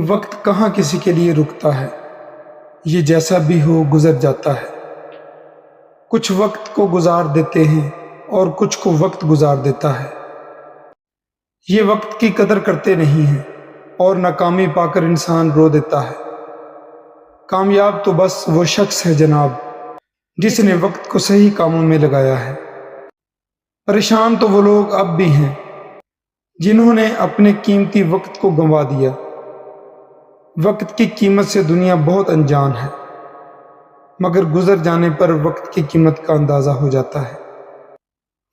وقت کہاں کسی کے لیے رکتا ہے، یہ جیسا بھی ہو گزر جاتا ہے۔ کچھ وقت کو گزار دیتے ہیں اور کچھ کو وقت گزار دیتا ہے۔ یہ وقت کی قدر کرتے نہیں ہیں اور ناکامی پا کر انسان رو دیتا ہے۔ کامیاب تو بس وہ شخص ہے جناب جس نے وقت کو صحیح کاموں میں لگایا ہے۔ پریشان تو وہ لوگ اب بھی ہیں جنہوں نے اپنے قیمتی وقت کو گنوا دیا۔ وقت کی قیمت سے دنیا بہت انجان ہے، مگر گزر جانے پر وقت کی قیمت کا اندازہ ہو جاتا ہے۔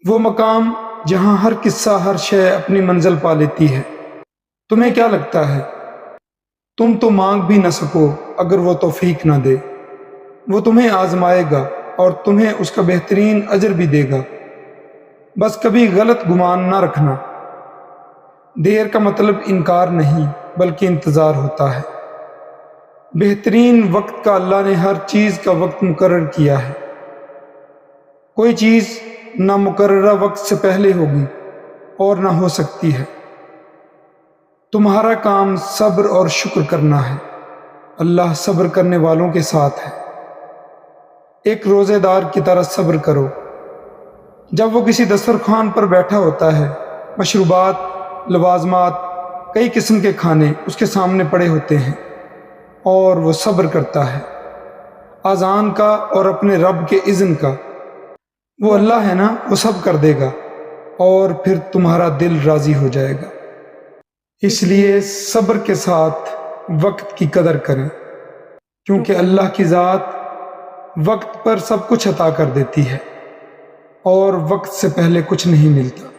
وہ مقام جہاں ہر قصہ ہر شے اپنی منزل پا لیتی ہے۔ تمہیں کیا لگتا ہے تم تو مانگ بھی نہ سکو اگر وہ توفیق نہ دے؟ وہ تمہیں آزمائے گا اور تمہیں اس کا بہترین اجر بھی دے گا۔ بس کبھی غلط گمان نہ رکھنا، دیر کا مطلب انکار نہیں بلکہ انتظار ہوتا ہے۔ بہترین وقت کا اللہ نے ہر چیز کا وقت مقرر کیا ہے۔ کوئی چیز نہ مقررہ وقت سے پہلے ہوگی اور نہ ہو سکتی ہے۔ تمہارا کام صبر اور شکر کرنا ہے، اللہ صبر کرنے والوں کے ساتھ ہے۔ ایک روزے دار کی طرح صبر کرو۔ جب وہ کسی دسترخوان پر بیٹھا ہوتا ہے، مشروبات، لوازمات، کئی قسم کے کھانے اس کے سامنے پڑے ہوتے ہیں اور وہ صبر کرتا ہے، اذان کا اور اپنے رب کے اذن کا۔ وہ اللہ ہے نا، وہ سب کر دے گا اور پھر تمہارا دل راضی ہو جائے گا۔ اس لیے صبر کے ساتھ وقت کی قدر کریں، کیونکہ اللہ کی ذات وقت پر سب کچھ عطا کر دیتی ہے اور وقت سے پہلے کچھ نہیں ملتا۔